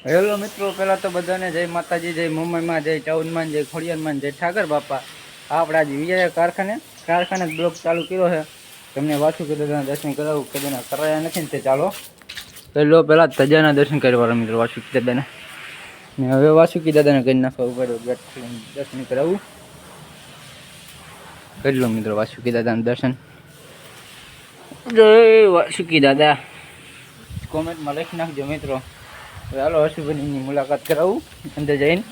Hello મિત્રો, પહેલા તો બધાને જય માતાજી, જય મુંબઈમાં, જય ચાઉનમાં, જય ખોડિયારમાં, જય ઠાકર બાપા. આપણે આજે વિજય કારખાને બ્લોક ચાલુ કર્યો છે. તમને વાસુકી દાદાના દર્શન કરાવું, કદાના કરાયા નથી ને તે ચાલો પહેલા તજાના દર્શન કરવા મિત્રો વાસુકી દાદાને. ને હવે વાસુકી દાદાને કરી નાખવા ઉપર દર્શન કરાવું. કરી લો મિત્રો વાસુકી દાદાના દર્શન. જય વાસુકી દાદા. કોમેન્ટમાં લખી નાખજો મિત્રો. હાલો હર્ષુભાઈની મુલાકાત કરાવું અંદર જઈને.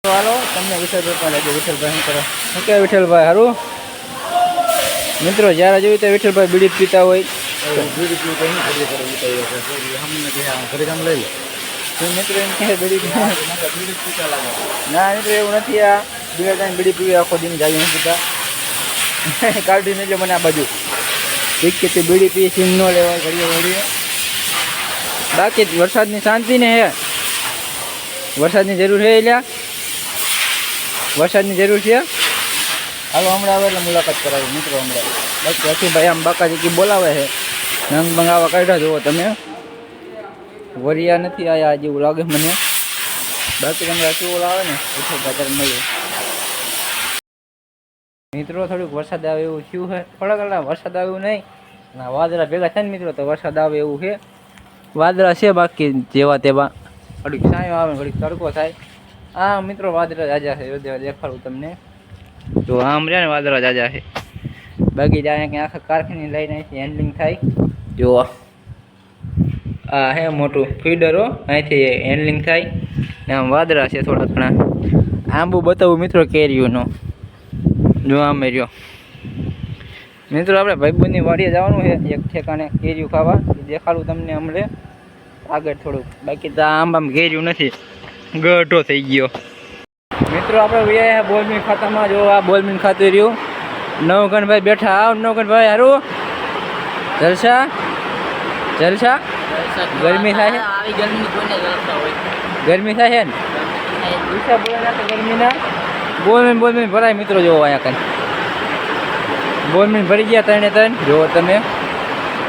હાલો તમને વિઠ્ઠલભાઈ પણ લાગે. વિઠ્ઠલભાઈ શું કરો? શું કે વિઠ્ઠલભાઈ સારું? મિત્રો જ્યારે જોયું તો વિઠ્ઠલભાઈ બીડી પીતા હોય. બીડી પીતા ઘરે કામ લઈ લે મિત્રો એમ કહે બીડી પીતા લાગે. ના મિત્રો એવું નથી. આ બીજા ટાઈમ બીડી પીવી આખો દિન જાય નહીં પીતા. કાઢી નહીં લે મને આ બાજુ ઠીક કે તે બીડી પી સીમ ન લેવાય ઘડીએ ઘડીએ. બાકી વરસાદની શાંતિ ને હે. વરસાદની જરૂર છે એટલે વરસાદની જરૂર છે. હાલો હમણાં આવે એટલે મુલાકાત કરાવું મિત્રો. હમણાં બાકી હસીભાઈ આમ બાકાજી બોલાવે છે. રંગ મંગાવવા કાઢ્યા જુઓ તમે. વરિયા નથી આયા જેવું લાગે મને. બાકી તમને હસી ઓલા આવે ને ઓછો બાજાર મળે મિત્રો. થોડુંક વરસાદ આવે એવું થયું છે. થોડા વરસાદ આવ્યું નહીં અને વાદળા ભેગા થાય ને મિત્રો તો વરસાદ આવે એવું છે. વાદળા છે બાકી જેવા તેવા. ઘડીક છાંયો આવે ઘડીક તડકો થાય. આ મિત્રો વાદળા જાજા છે. દેખાડું તમને. જો આમ રહ્યા ને વાદળા જાજા છે. બાકી જાય કે આખા કારખાની લઈને અહીંથી હેન્ડલિંગ થાય. જો આ હે મોટું ફીડરો અહીંથી હેન્ડલિંગ થાય. આમ વાદળા છે થોડા ઘણા. આંબુ બતાવું મિત્રો કેરીઓનો. જો આમે રહ્યો મિત્રો. આપણે ભાઈબંધની વાડીએ જવાનું છે એક ઠેકાણે કેરીઓ ખાવા. દેખાડું તમને હમણાં આગળ થોડુંક. બાકી તો આંબામાં કેરીયું નથી. ગઢો થઈ ગયો મિત્રો. આપણે વ્યાયા બોલમીન ખાતામાં. જો આ બોલમીન ખાતું રહ્યું. નવગણભાઈ બેઠા. આવ નવગણભાઈ હારું. જલસા જલસા. ગરમી થાય છે. ગરમી થાય છે ને ઈચ્છા બોલે ગરમીના. બોલમીન ભરાય મિત્રો. જોવો અહીંયા કંઈ બોલમીન ભરી ગયા ત્રણે ત્રણ. જોવો તમે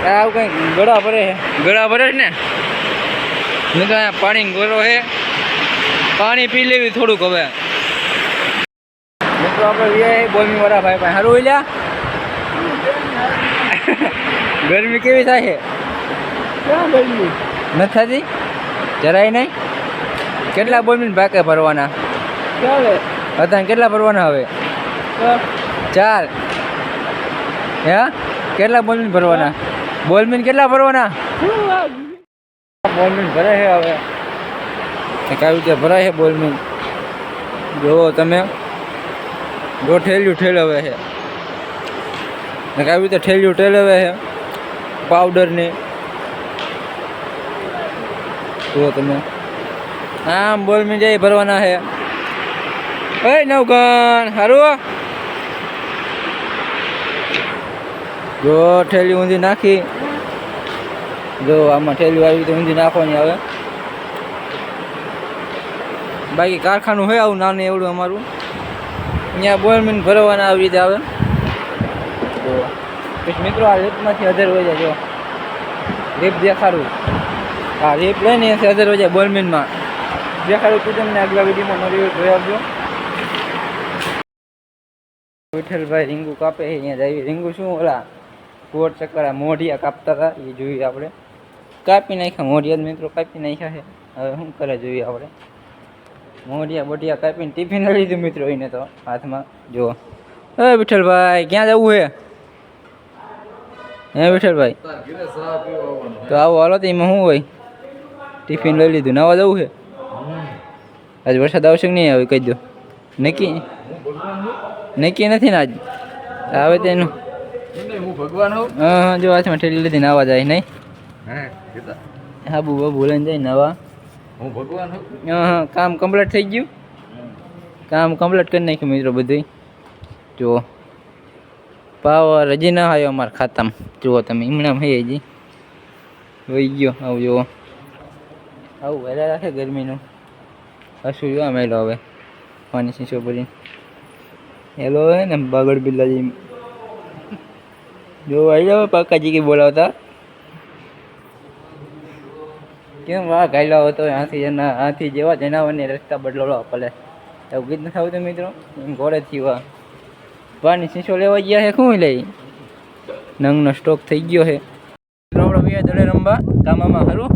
આવું કંઈ ગળા ભરે છે. ગળા ભરે છે ને મિત્રો. અહીંયા પાણી ગોરો છે. પાણી પી લેવી થોડુંક હવે મિત્રો. આપણે વ્યાય બોલમી વાળા ભાઈ ભાઈ સારું લ્યા. ગરમી કેવી થાય છે? ક્યાં ગરમી નથી થતી જરાય નહીં. કેટલા બોલમીન ભાકે ભરવાના? અત્યારે કેટલા ભરવાના હવે? 4. હે કેટલા બોલમીન ભરવાના? બોલમીન કેટલા ભરવાના? બોલમીન ભરે છે હવે. કઈ રીતે ભરાય છે બોલમીન જોવો તમે. જો ઠેલ્યું ઠેલવે છે. કઈ રીતે ઠેલ્યું ઠેલવે છે પાવડરની. જુઓ તમે. આમ બોલમીન જઈ ભરવાના છે. એ નવગણ હારું. જો ઠેલી ઊંધી નાખી. જો આમાં ઠેલી આવી તો ઊંધી નાખવાની આવે. બાકી કારખાનું હોય આવું નાનું એવડું અમારું. અહીંયા બોલમીન ભરવાના આવી રીતે આવે. તો પછી મિત્રો આ રેપમાંથી હજાર હોય જાય. જો રેપ દેખાડું. આ રેપ લઈને એથી હજાર હોય જાય બોલમીનમાં. દેખાડું તું તમને આગલા વિડીયોમાં નવી જોઈ આવજો. વિઠ્ઠલભાઈ રીંગુ કાપે અહીંયા જાય. રીંગુ શું ઓલા કોટ ચક્કરા મોઢિયા કાપતા હતા એ જોઈએ આપણે. કાપી નાખ્યા મોઢિયા મિત્રો. કાપી નાખ્યા છે. હવે શું કરે જોઈએ આપણે. મોઢિયા બોઢિયા કાપીને ટિફિન લીધું મિત્રો એને તો હાથમાં. જુઓ હે વિઠ્ઠલભાઈ ક્યાં જવું છે? હે વિઠ્ઠલભાઈ તો આવો હાલો. તો એમાં શું હોય? ટિફિન લઈ લીધું. નવા જવું છે? આજ વરસાદ આવશે કે નહીં આવે કહી દો. નક્કી નથી ને આજ આવે તેનું. હા જો હાથમાં ઠેલી લીધી નવા જાય નહીં. હાબુ બાબુ લઈને જાય નવા. હા કામ કમ્પ્લીટ થઈ ગયું. કામ કમ્પ્લીટ કરી નાખ્યું મિત્રો બધું. જુઓ પાવર હજી ના આવ્યો અમારા ખાતામાં. જુઓ તમે ઈમણામ હે હજી વહી ગયો. આવું જુઓ આવું વધારે રાખે ગરમીનું. હસું જોવા મેલો હવે પાણી શીશો ભરીને. હેલો હે ને બાગડ બિલ્લાજી જો આવી જાવ. પાકાજી કે બોલાવતા કેમ વાહ ગાયલા હતો હાથી જેવા જનાવરને રસ્તા બદલાવવા પડે એવું ગીત નથી આવતું મિત્રો એમ ઘોડે થયું પાણી શીશો લેવા ગયા છે શું લઈ નંગનો સ્ટોક થઈ ગયો છે આપણે બે દડે રમવા મામા હારું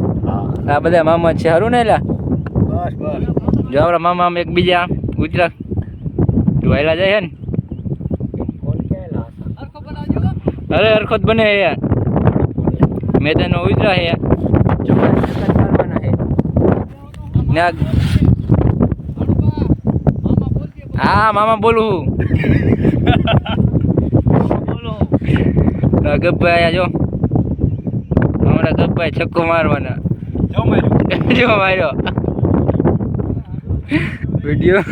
આ બધા મામા છે હારું ને એલા બસ બસ જો આપણા મામા એક બીજા ગુજરાત જોયેલા જાય છે ને અરે હરખત બને યાર મેદાન નો ઉતરા હે હા મામા બોલું ગબ્ભાઈ આયા જો હમણાં ગબ્ભાઈ છક્કો મારવાના જો માર્યો વિડીયો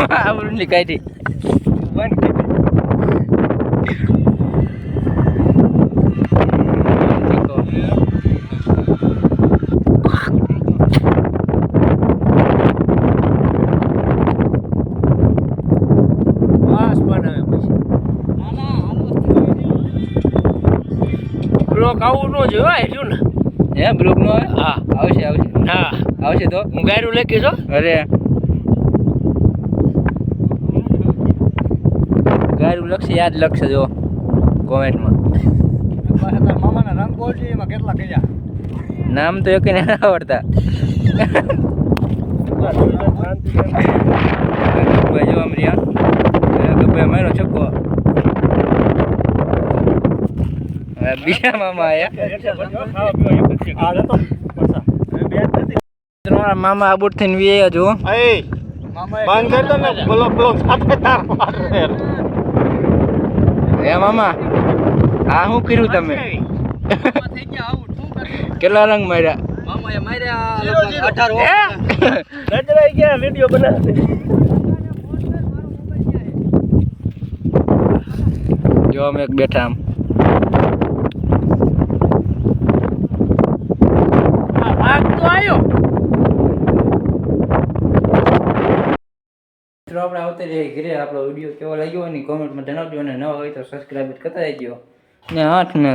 આવડું ની કાઢી બ્લોક આવું ન જોવાય જો ને હે બ્લોક નો આવે હા આવશે હા આવશે તો હું ગાયરું લખી છો અરે ગાયરું લખશે યાદ લખશે જો કોમેન્ટમાં મામાના રંગ બોલજી એમાં કેટલા કયા નામ તો એક ના આવડતા ભાઈ જો અમરિયા ભાઈ મારો છક્કો બીજા મામા આયા મામા આબુટ થઈને વી જો બંધ કરતો ને બ્લોક સાથે તાર હે મામા આ શું કર્યું તમે કેટલા રંગ માર્યા મામાએ માર્યા 18 નજરાઈ ગયા વિડિયો બનાવે જો અમે એક બેઠા આમ ભાગ તો આવ્યો મિત્રો આપણે આવતા જઈએ ઘરે આપણો વિડીયો કેવો લાગ્યો હોય ને કોમેન્ટમાં જણાવજો અને નવા હોય તો સબસ્ક્રાઈબ કરતા રહેજો ને 8 ને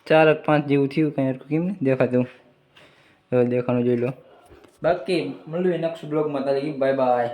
4 5 જેવું થયું કંઈ કેમ ને દેખાતું હવે દેખાનું જોઈ લો બાકી મળ્યું નેક્સ્ટ બ્લોગમાં તારી બાય બાય